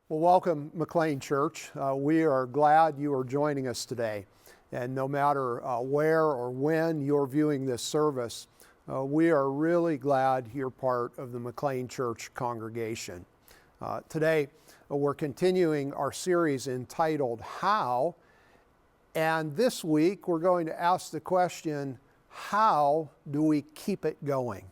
Well, welcome, McLean Church. We are glad you are joining us today. And no matter where or when you're viewing this service, we are really glad you're part of the McLean Church congregation. Today, we're continuing our series entitled How? And this week, we're going to ask the question, how do we keep it going?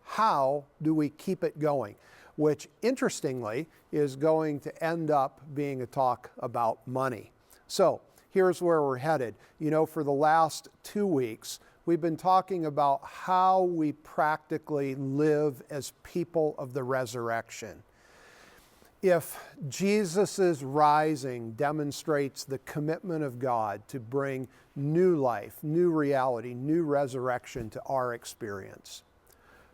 How do we keep it going? Which, interestingly, is going to end up being a talk about money. So here's where we're headed. You know, for the last 2 weeks, we've been talking about how we practically live as people of the resurrection. If Jesus' rising demonstrates the commitment of God to bring new life, new reality, new resurrection to our experience,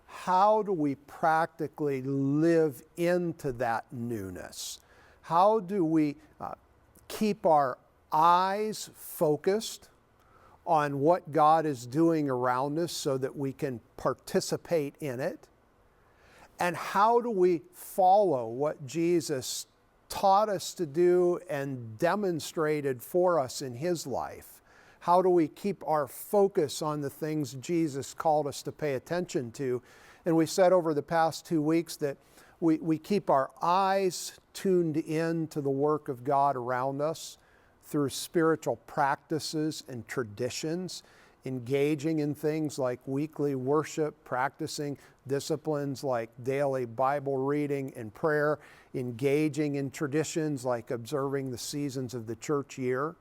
how do we practically live into that newness? How do we keep our eyes focused on what God is doing around us so that we can participate in it? And how do we follow what Jesus taught us to do and demonstrated for us in His life? How do we keep our focus on the things Jesus called us to pay attention to? And we said over the past 2 weeks that we keep our eyes tuned in to the work of God around us through spiritual practices and traditions, engaging in things like weekly worship, practicing disciplines like daily Bible reading and prayer, engaging in traditions like observing the seasons of the church year.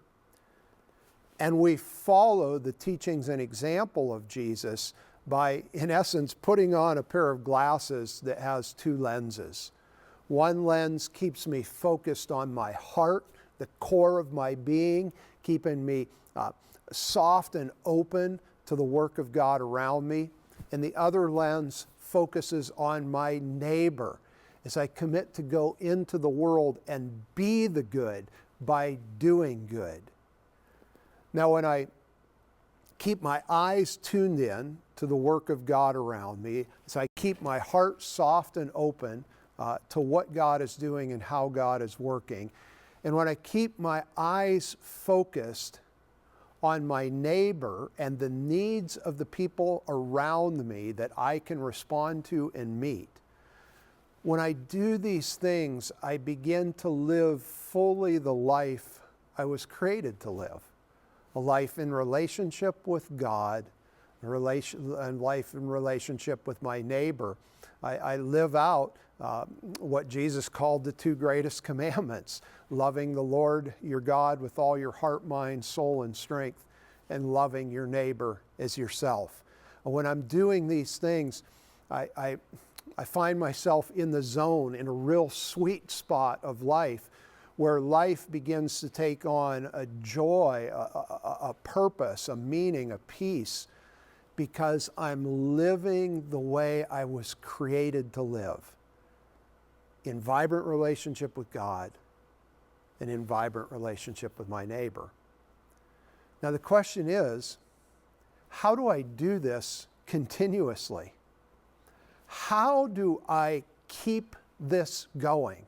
And we follow the teachings and example of Jesus by, in essence, putting on a pair of glasses that has 2 lenses. One lens keeps me focused on my heart, the core of my being, keeping me soft and open to the work of God around me. And the other lens focuses on my neighbor as I commit to go into the world and be the good by doing good. Now, when I keep my eyes tuned in to the work of God around me, as I keep my heart soft and open to what God is doing and how God is working, and when I keep my eyes focused on my neighbor and the needs of the people around me that I can respond to and meet, when I do these things, I begin to live fully the life I was created to live. A life in relationship with God, and life in relationship with my neighbor. I live out what Jesus called the 2 greatest commandments, loving the Lord your God with all your heart, mind, soul, and strength, and loving your neighbor as yourself. And when I'm doing these things, I find myself in the zone, in a real sweet spot of life, where life begins to take on a joy, a purpose, a meaning, a peace, because I'm living the way I was created to live, in vibrant relationship with God and in vibrant relationship with my neighbor. Now the question is, how do I do this continuously? How do I keep this going?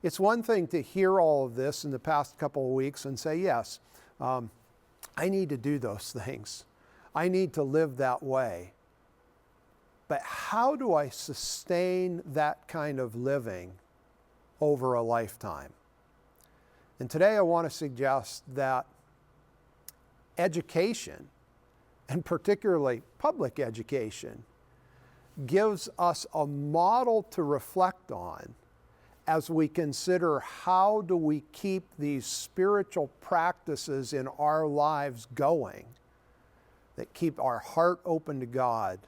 It's one thing to hear all of this in the past couple of weeks and say, yes, I need to do those things. I need to live that way. But how do I sustain that kind of living over a lifetime? And today I want to suggest that education, and particularly public education, gives us a model to reflect on as we consider how do we keep these spiritual practices in our lives going that keep our heart open to God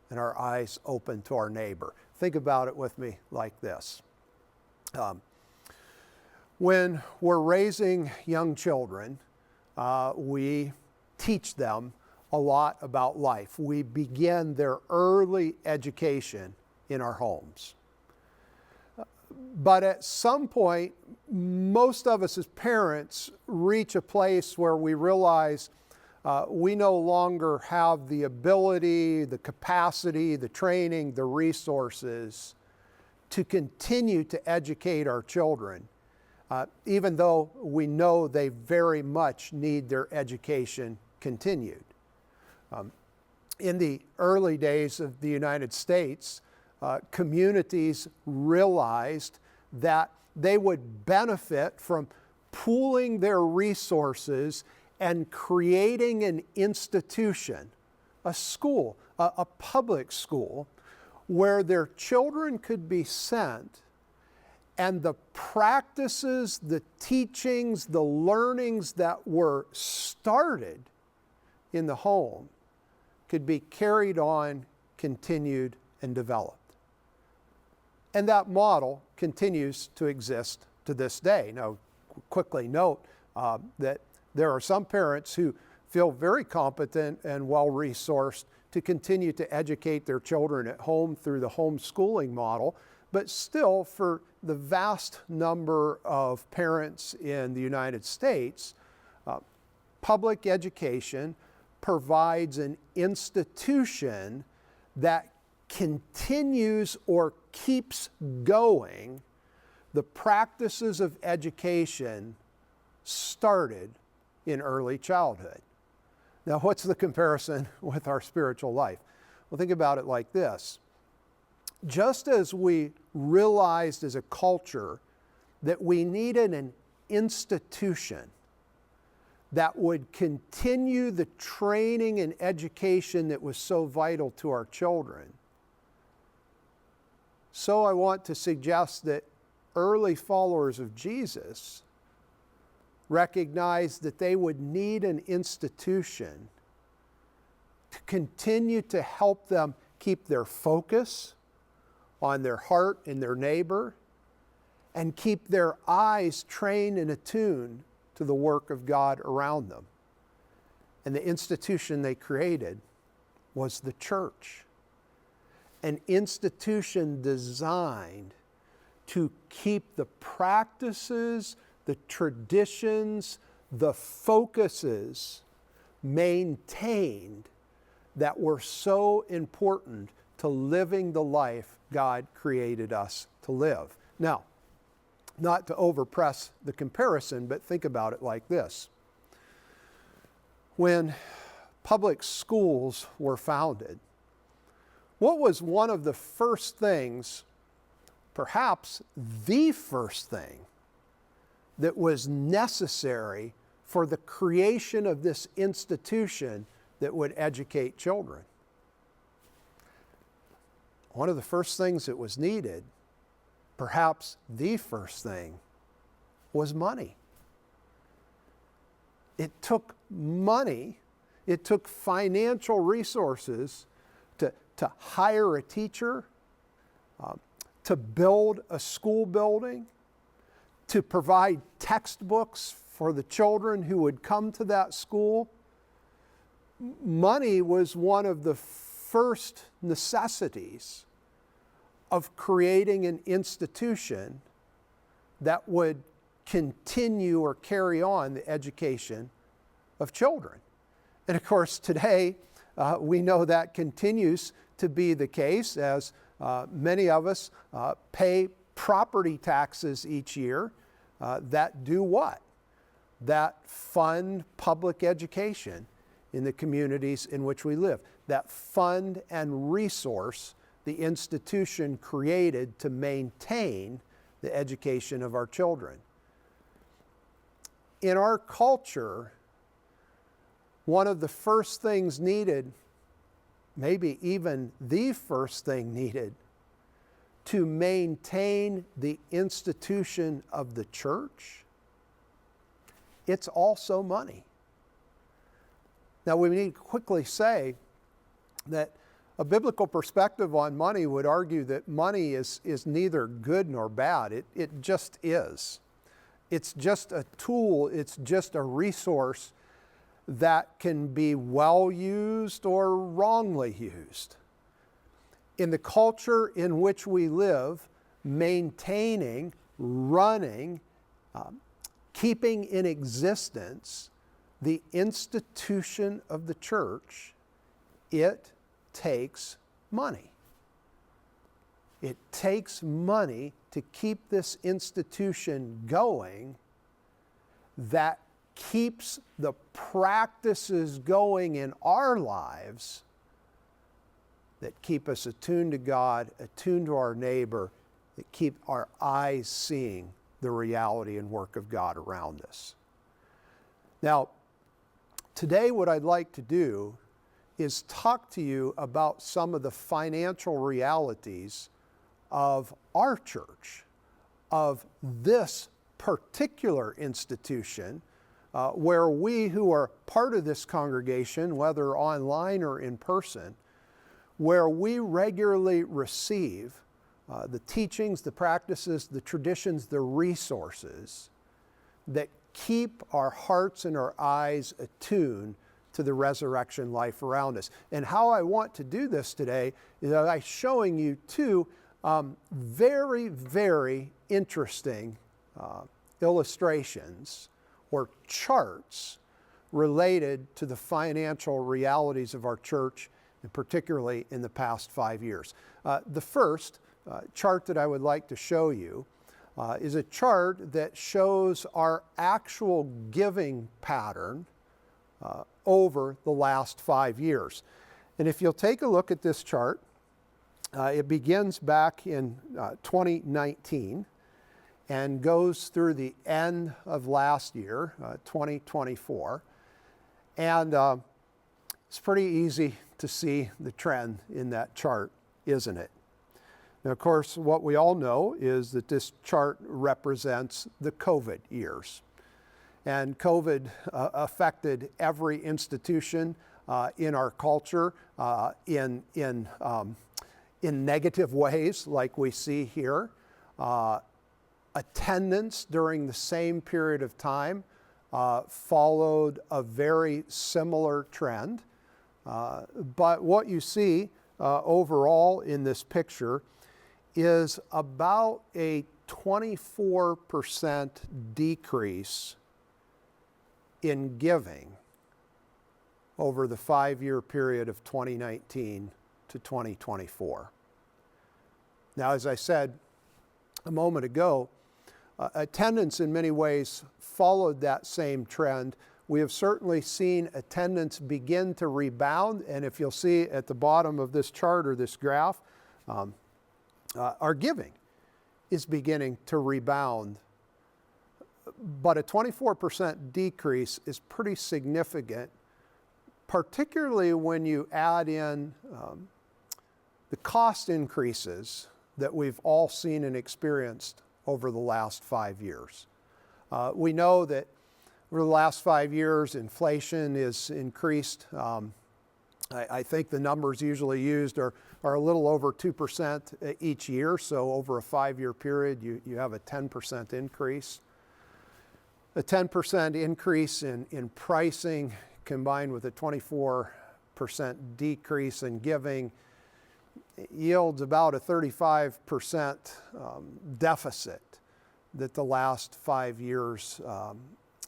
and our eyes open to our neighbor. Think about it with me like this. When we're raising young children, we teach them a lot about life. We begin their early education in our homes. But at some point, most of us as parents reach a place where we realize we no longer have the ability, the capacity, the training, the resources to continue to educate our children, even though we know they very much need their education continued. In the early days of the United States, communities realized that they would benefit from pooling their resources and creating an institution, a school, a public school, where their children could be sent and the practices, the teachings, the learnings that were started in the home could be carried on, continued, and developed. And that model continues to exist to this day. Now, quickly note that there are some parents who feel very competent and well-resourced to continue to educate their children at home through the homeschooling model, but still, for the vast number of parents in the United States, public education provides an institution that continues or keeps going the practices of education started in early childhood. Now, what's the comparison with our spiritual life? Well, think about it like this. Just as we realized as a culture that we needed an institution that would continue the training and education that was so vital to our children, so I want to suggest that early followers of Jesus recognized that they would need an institution to continue to help them keep their focus on their heart and their neighbor, and keep their eyes trained and attuned to the work of God around them. And the institution they created was the church, an institution designed to keep the practices, the traditions, the focuses maintained that were so important to living the life God created us to live. Now, not to overpress the comparison, but think about it like this. When public schools were founded, what was one of the first things, perhaps the first thing, that was necessary for the creation of this institution that would educate children? One of the first things that was needed, perhaps the first thing, was money. It took money, it took financial resources to hire a teacher, to build a school building, to provide textbooks for the children who would come to that school. Money was one of the first necessities of creating an institution that would continue or carry on the education of children. And of course, today, we know that continues to be the case, as many of us pay property taxes each year that do what? That fund public education in the communities in which we live, that fund and resource the institution created to maintain the education of our children. In our culture, one of the first things needed, maybe even the first thing needed, to maintain the institution of the church, it's also money. Now, we need to quickly say that a biblical perspective on money would argue that money is neither good nor bad. It just is. It's just a tool, it's just a resource that can be well used or wrongly used. In the culture in which we live, maintaining, running, keeping in existence the institution of the church, it takes money. It takes money to keep this institution going that keeps the practices going in our lives that keep us attuned to God, attuned to our neighbor, that keep our eyes seeing the reality and work of God around us. Now, today what I'd like to do is talk to you about some of the financial realities of our church, of this particular institution, where we who are part of this congregation, whether online or in person, where we regularly receive the teachings, the practices, the traditions, the resources that keep our hearts and our eyes attuned to the resurrection life around us. And how I want to do this today is by showing you two very, very interesting illustrations or charts related to the financial realities of our church, and particularly in the past 5 years. The first chart that I would like to show you is a chart that shows our actual giving pattern over the last 5 years. And if you'll take a look at this chart, it begins back in 2019 and goes through the end of last year, 2024. And it's pretty easy to see the trend in that chart, isn't it? Now, of course, what we all know is that this chart represents the COVID years. And COVID affected every institution in our culture in negative ways, like we see here. Attendance during the same period of time followed a very similar trend. But what you see overall in this picture is about a 24% decrease in giving over the 5-year period of 2019 to 2024. Now, as I said a moment ago, attendance in many ways followed that same trend. We have certainly seen attendance begin to rebound, and if you'll see at the bottom of this chart or this graph, our giving is beginning to rebound. But a 24% decrease is pretty significant, particularly when you add in the cost increases that we've all seen and experienced over the last 5 years. We know that over the last 5 years, inflation is increased. I think the numbers usually used are a little over 2% each year. So over a 5-year period, you have a 10% increase. A 10% increase in pricing combined with a 24% decrease in giving yields about a 35% deficit that the last 5 years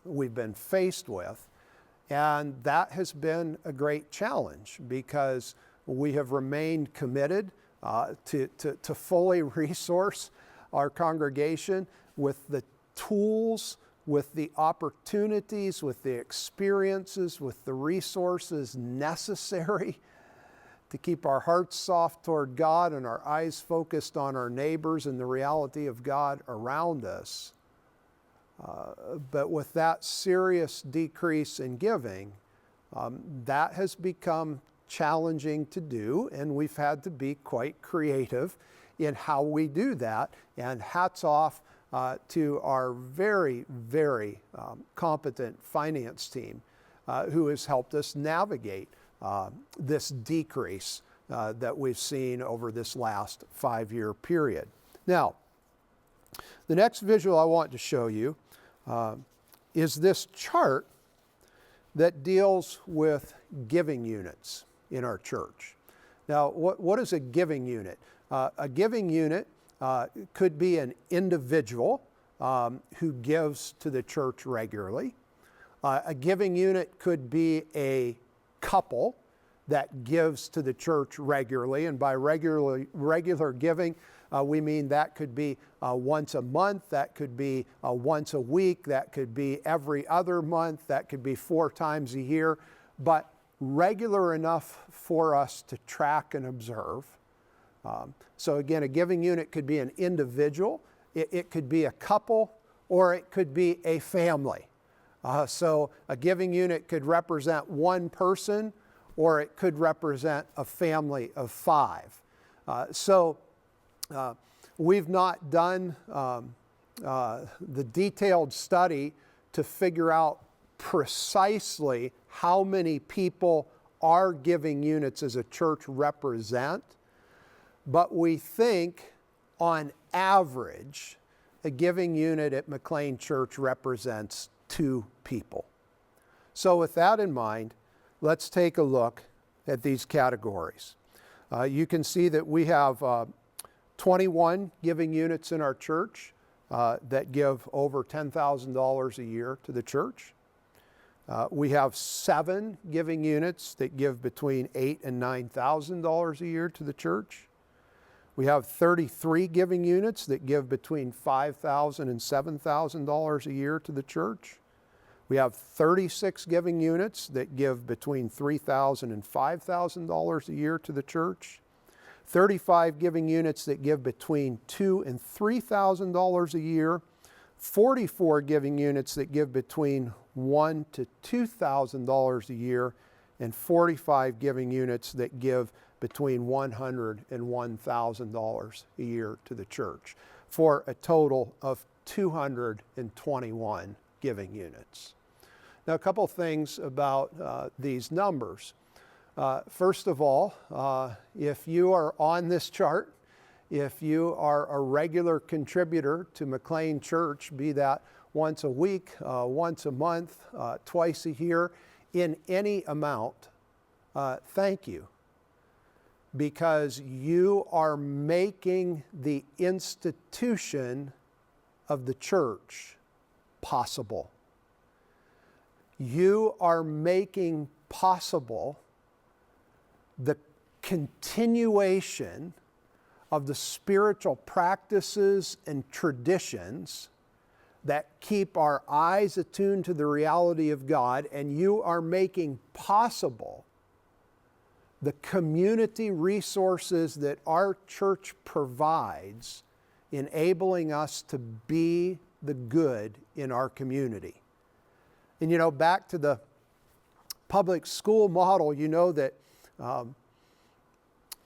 we've been faced with. And that has been a great challenge because we have remained committed to fully resource our congregation with the tools, with the opportunities, with the experiences, with the resources necessary to keep our hearts soft toward God and our eyes focused on our neighbors and the reality of God around us. But with that serious decrease in giving, that has become challenging to do, and we've had to be quite creative in how we do that. And hats off to our very, very competent finance team who has helped us navigate this decrease that we've seen over this last 5-year period. Now, the next visual I want to show you is this chart that deals with giving units in our church. Now, what is a giving unit? A giving unit could be an individual who gives to the church regularly. A giving unit could be a couple that gives to the church regularly, and by regular giving, We mean that could be once a month, that could be once a week, that could be every other month, that could be 4 times a year, but regular enough for us to track and observe. So again, a giving unit could be an individual, it could be a couple, or it could be a family. So a giving unit could represent one person, or it could represent a family of 5. We've not done the detailed study to figure out precisely how many people our giving units as a church represent, but we think on average a giving unit at McLean Church represents 2 people. So with that in mind, let's take a look at these categories. You can see that we have 21 giving units in our church that give over $10,000 a year to the church. We have 7 giving units that give between $8,000 and $9,000 a year to the church. We have 33 giving units that give between $5,000 and $7,000 a year to the church. We have 36 giving units that give between $3,000 and $5,000 a year to the church. 35 giving units that give between $2,000 and $3,000 a year. 44 giving units that give between $1,000 to $2,000 a year, and 45 giving units that give between $100 and $1,000 a year to the church, for a total of 221 giving units. Now, a couple things about these numbers. First of all, if you are on this chart, if you are a regular contributor to McLean Church, be that once a week, once a month, twice a year, in any amount, thank you. Because you are making the institution of the church possible. You are making possible the continuation of the spiritual practices and traditions that keep our eyes attuned to the reality of God, and you are making possible the community resources that our church provides, enabling us to be the good in our community. And you know, back to the public school model, you know that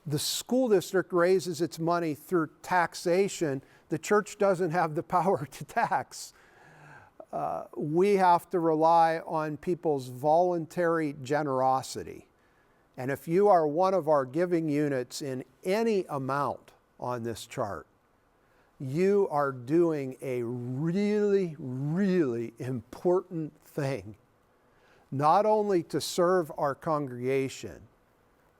the school district raises its money through taxation. The church doesn't have the power to tax. We have to rely on people's voluntary generosity. And if you are one of our giving units in any amount on this chart, you are doing a really, really important thing, not only to serve our congregation,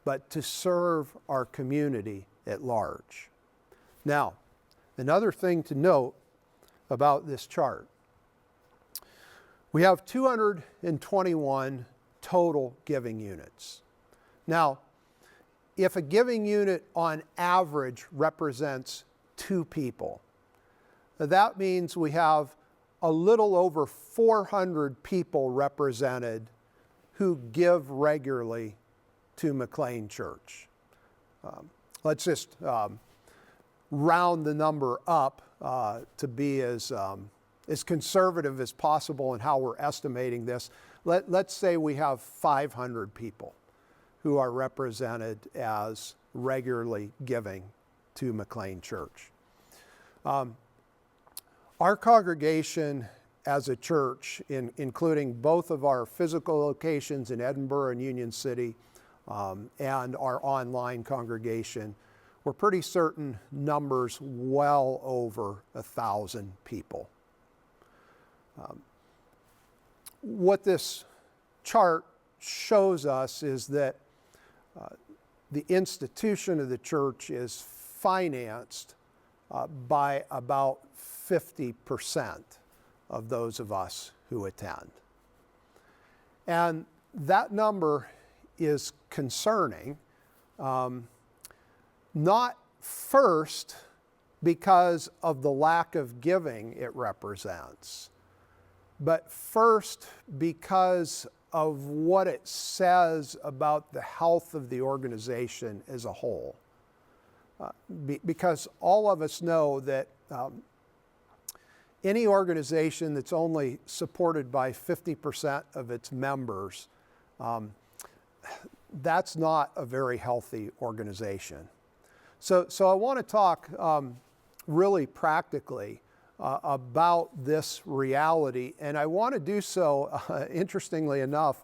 but to serve our community at large. Now, another thing to note about this chart, we have 221 total giving units. Now, if a giving unit on average represents 2 people, that means we have a little over 400 people represented who give regularly to McLean Church. Let's just round the number up to be as conservative as possible in how we're estimating this. Let's say we have 500 people who are represented as regularly giving to McLean Church. Our congregation as a church, including both of our physical locations in Edinburgh and Union City, and our online congregation, we're pretty certain numbers well over 1,000 people. What this chart shows us is that the institution of the church is financed by about 50% of those of us who attend. And that number is concerning, not first because of the lack of giving it represents, but first because of what it says about the health of the organization as a whole. Because all of us know that any organization that's only supported by 50% of its members, that's not a very healthy organization. So I want to talk really practically about this reality, and I want to do so, interestingly enough,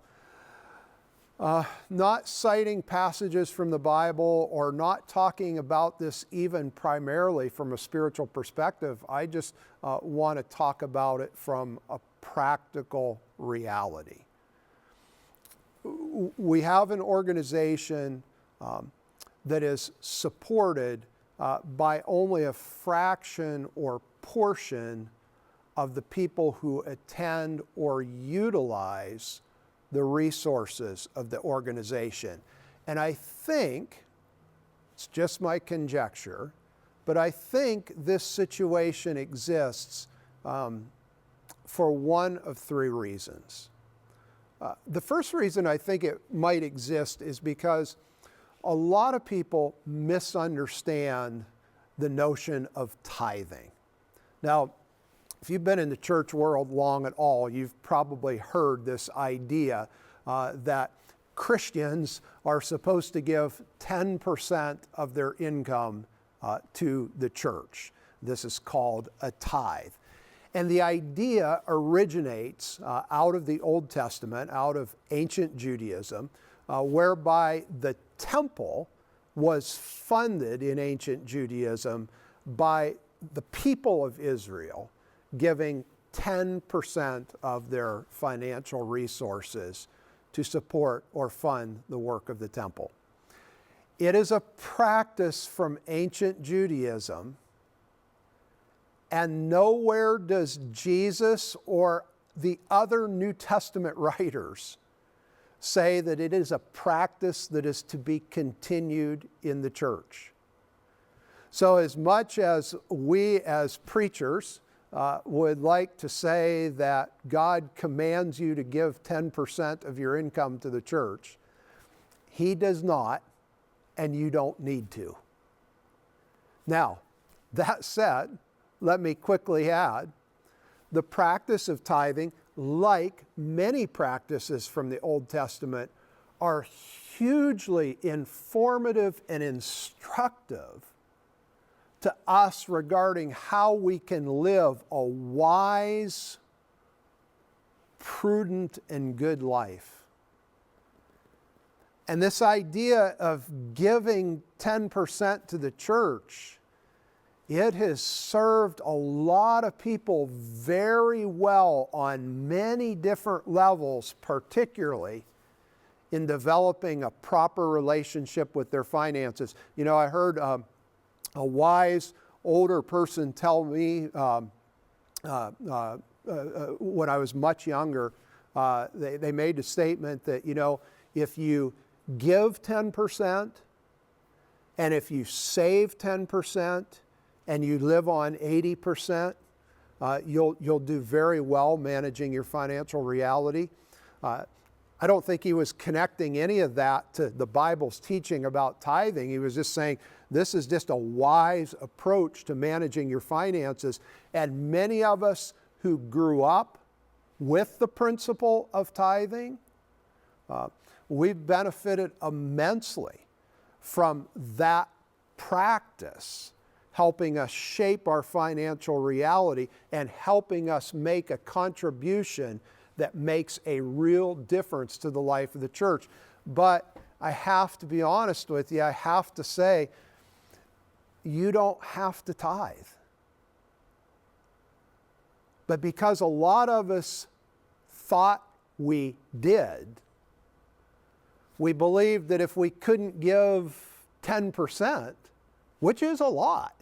not citing passages from the Bible or not talking about this even primarily from a spiritual perspective. I just want to talk about it from a practical reality. We have an organization that is supported by only a fraction or portion of the people who attend or utilize the resources of the organization. And I think, it's just my conjecture, but I think this situation exists for one of three reasons. The first reason I think it might exist is because a lot of people misunderstand the notion of tithing. Now, if you've been in the church world long at all, you've probably heard this idea that Christians are supposed to give 10% of their income to the church. This is called a tithe. And the idea originates out of the Old Testament, out of ancient Judaism, whereby the temple was funded in ancient Judaism by the people of Israel giving 10% of their financial resources to support or fund the work of the temple. It is a practice from ancient Judaism, and nowhere does Jesus or the other New Testament writers say that it is a practice that is to be continued in the church. So as much as we as preachers would like to say that God commands you to give 10% of your income to the church, He does not, and you don't need to. Now, that said, let me quickly add, the practice of tithing, like many practices from the Old Testament, are hugely informative and instructive to us regarding how we can live a wise, prudent, and good life. And this idea of giving 10% to the church, it has served a lot of people very well on many different levels, particularly in developing a proper relationship with their finances. You know, I heard a wise older person tell me when I was much younger, they made the statement that, you know, if you give 10% and if you save 10%, and you live on 80%, you'll do very well managing your financial reality. I don't think he was connecting any of that to the Bible's teaching about tithing. He was just saying this is just a wise approach to managing your finances. And many of us who grew up with the principle of tithing, we've benefited immensely from that practice, helping us shape our financial reality and helping us make a contribution that makes a real difference to the life of the church. But I have to be honest with you, I have to say, you don't have to tithe. But because a lot of us thought we did, we believed that if we couldn't give 10%, which is a lot,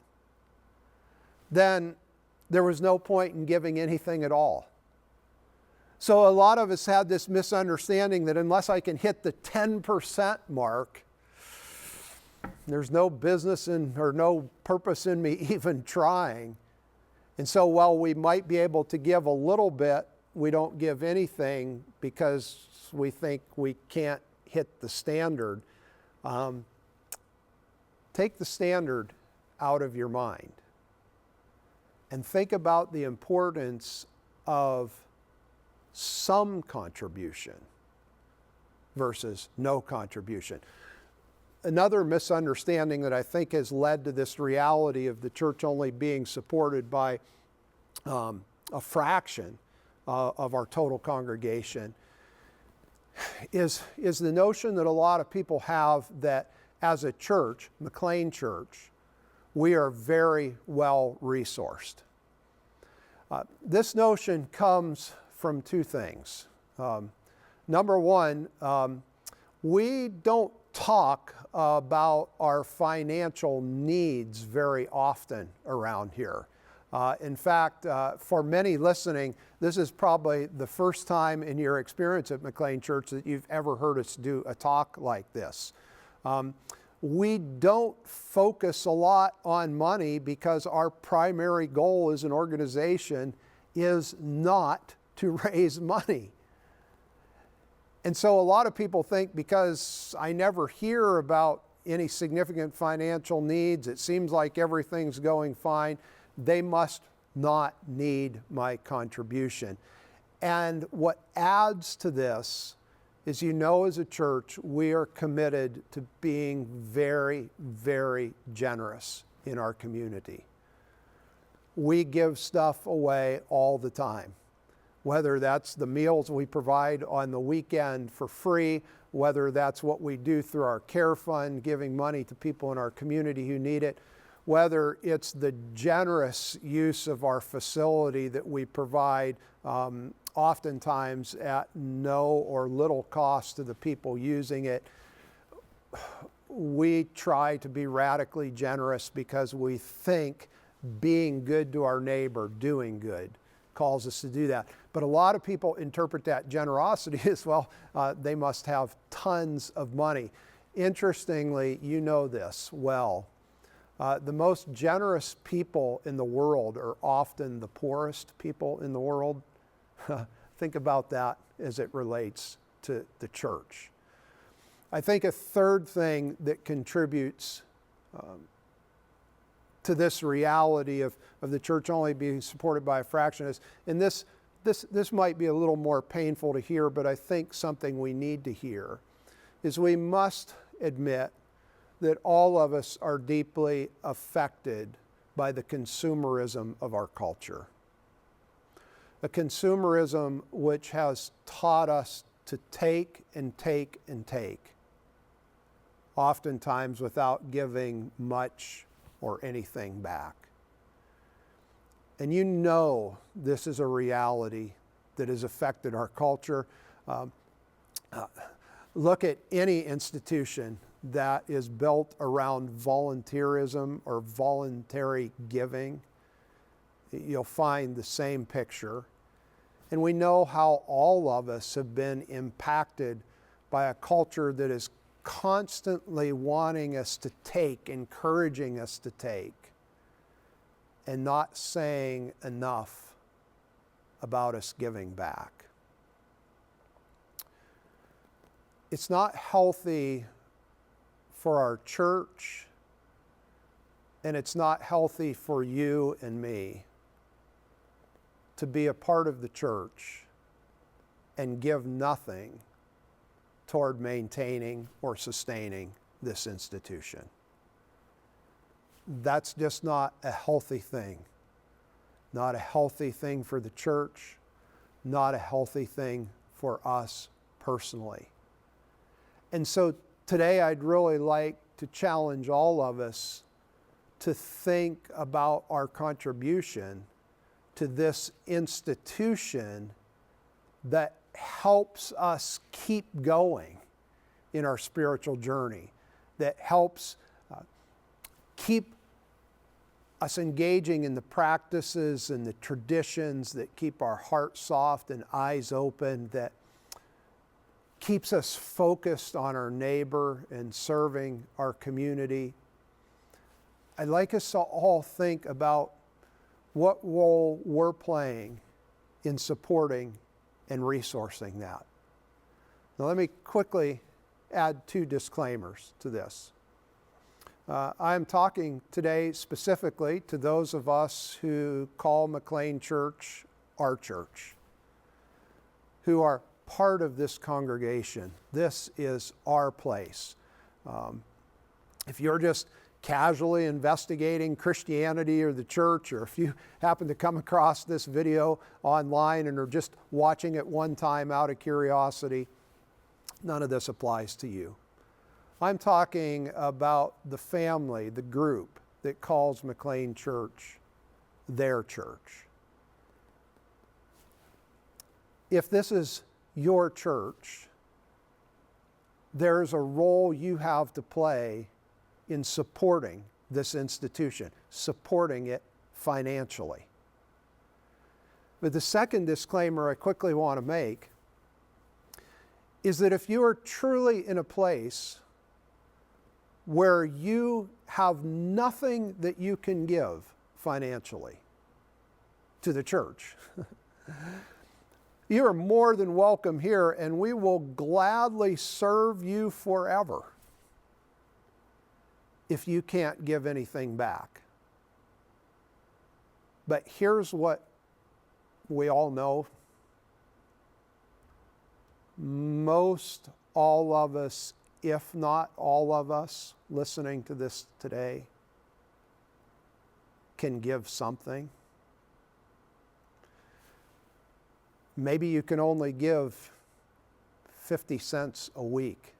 then there was no point in giving anything at all. So a lot of us had this misunderstanding that unless I can hit the 10% mark, There's no business in or no purpose in me even trying. And so while we might be able to give a little bit, we don't give anything because we think we can't hit the standard. Take the standard out of your mind and think about the importance of some contribution versus no contribution. Another misunderstanding that I think has led to this reality of the church only being supported by a fraction of our total congregation is the notion that a lot of people have that as a church, McLean Church, we are very well resourced. This notion comes from two things. Number one, we don't talk about our financial needs very often around here. In fact, for many listening, this is probably the first time in your experience at McLean Church that you've ever heard us do a talk like this. We don't focus a lot on money because our primary goal as an organization is not to raise money. And so a lot of people think because I never hear about any significant financial needs, it seems like everything's going fine, they must not need my contribution. And what adds to this is, as a church, we are committed to being very, very generous in our community. We give stuff away all the time, whether that's the meals we provide on the weekend for free, whether that's what we do through our care fund, giving money to people in our community who need it, whether it's the generous use of our facility that we provide oftentimes at no or little cost to the people using it. We try to be radically generous because we think being good to our neighbor, doing good, calls us to do that. But a lot of people interpret that generosity as, well, they must have tons of money. Interestingly, you know this well. The most generous people in the world are often the poorest people in the world. Think about that as it relates to the church. I think a third thing that contributes to this reality of the church only being supported by a fraction is, and this might be a little more painful to hear, but I think something we need to hear, is we must admit that all of us are deeply affected by the consumerism of our culture. A consumerism which has taught us to take and take and take, oftentimes without giving much or anything back. And this is a reality that has affected our culture. Look at any institution that is built around volunteerism or voluntary giving. You'll find the same picture. And we know how all of us have been impacted by a culture that is constantly wanting us to take, encouraging us to take, and not saying enough about us giving back. It's not healthy for our church, and it's not healthy for you and me to be a part of the church and give nothing toward maintaining or sustaining this institution. That's just not a healthy thing. Not a healthy thing for the church, not a healthy thing for us personally. And so today I'd really like to challenge all of us to think about our contribution to this institution that helps us keep going in our spiritual journey, that helps keep us engaging in the practices and the traditions that keep our hearts soft and eyes open, that keeps us focused on our neighbor and serving our community. I'd like us to all think about what role we're playing in supporting and resourcing that. Now let me quickly add 2 disclaimers to this. I'm talking today specifically to those of us who call McLean Church our church, who are part of this congregation. This is our place. If you're just casually investigating Christianity or the church, or if you happen to come across this video online and are just watching it one time out of curiosity, none of this applies to you. I'm talking about the family, the group that calls McLean Church their church. If this is your church, there's a role you have to play in supporting this institution, supporting it financially. But the second disclaimer I quickly want to make is that if you are truly in a place where you have nothing that you can give financially to the church, you are more than welcome here, and we will gladly serve you forever if you can't give anything back. But here's what we all know. Most all of us, if not all of us listening to this today, can give something. Maybe you can only give 50 cents a week.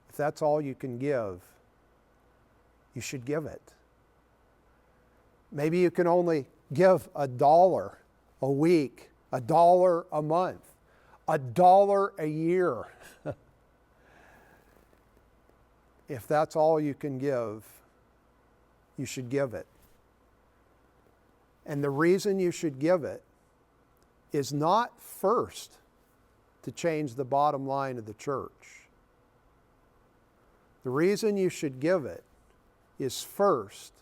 If that's all you can give, you should give it. Maybe you can only give $1 a week, $1 a month, $1 a year. If that's all you can give, you should give it. And the reason you should give it is not first to change the bottom line of the church. The reason you should give it is first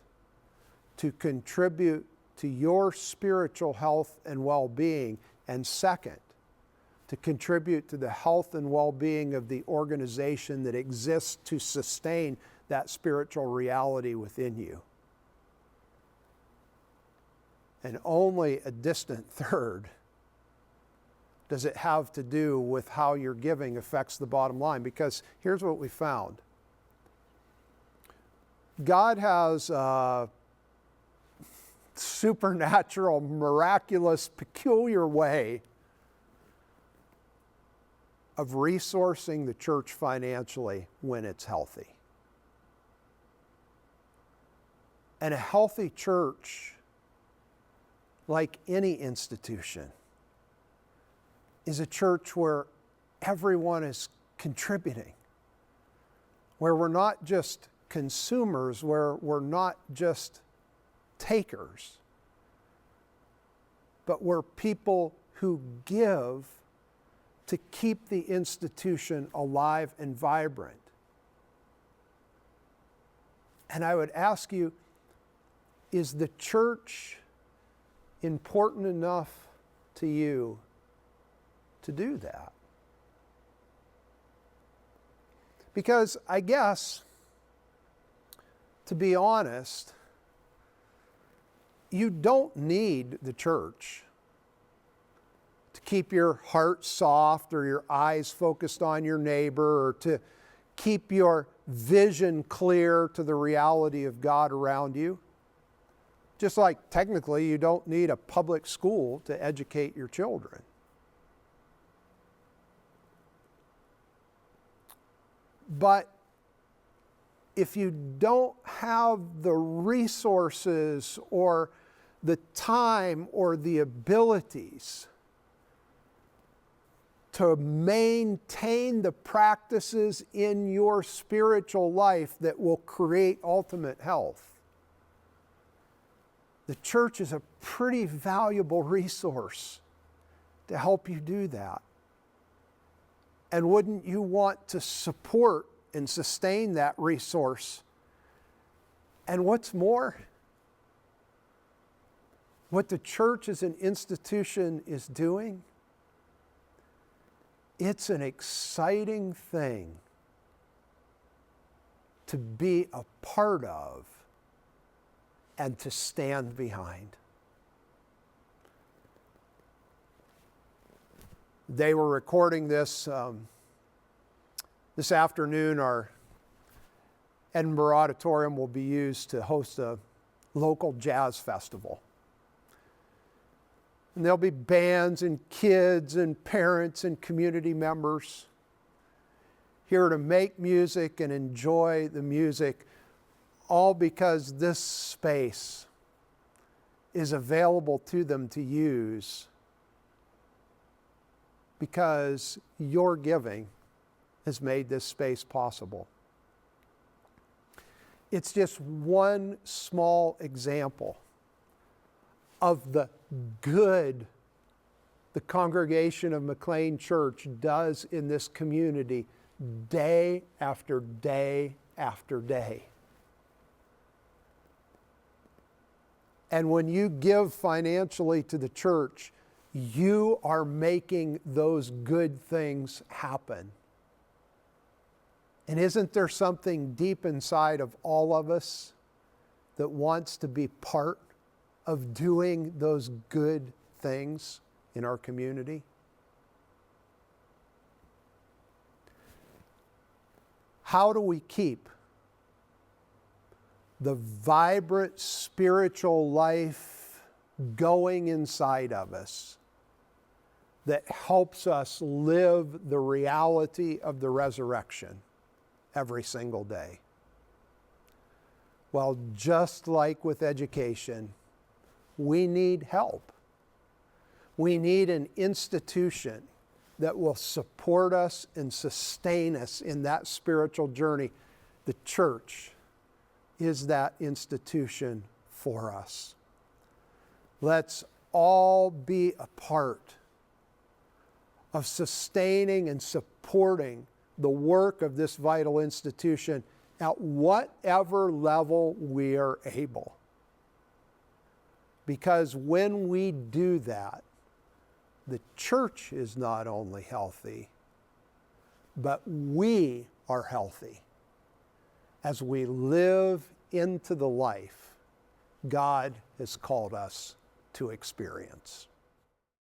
to contribute to your spiritual health and well-being, and second, to contribute to the health and well-being of the organization that exists to sustain that spiritual reality within you. And only a distant third does it have to do with how your giving affects the bottom line. Because here's what we found. God has a supernatural, miraculous, peculiar way of resourcing the church financially when it's healthy. And a healthy church, like any institution, is a church where everyone is contributing, where we're not just consumers, where we're not just takers, but we're people who give to keep the institution alive and vibrant. And I would ask you, is the church important enough to you to do that? Because I guess, to be honest, you don't need the church to keep your heart soft or your eyes focused on your neighbor, or to keep your vision clear to the reality of God around you. Just like technically you don't need a public school to educate your children. But if you don't have the resources or the time or the abilities to maintain the practices in your spiritual life that will create ultimate health, the church is a pretty valuable resource to help you do that. And wouldn't you want to support and sustain that resource? And what's more, what the church as an institution is doing, it's an exciting thing to be a part of and to stand behind. They were recording this this afternoon. Our Edinburgh Auditorium will be used to host a local jazz festival. And there'll be bands and kids and parents and community members here to make music and enjoy the music, all because this space is available to them to use because your giving has made this space possible. It's just one small example of the good the congregation of McLean Church does in this community day after day after day. And when you give financially to the church, you are making those good things happen. And isn't there something deep inside of all of us that wants to be part of doing those good things in our community? How do we keep the vibrant spiritual life going inside of us that helps us live the reality of the resurrection every single day? Well, just like with education, we need help. We need an institution that will support us and sustain us in that spiritual journey. The church is that institution for us. Let's all be a part of sustaining and supporting the work of this vital institution at whatever level we are able. Because when we do that, the church is not only healthy, but we are healthy as we live into the life God has called us to experience.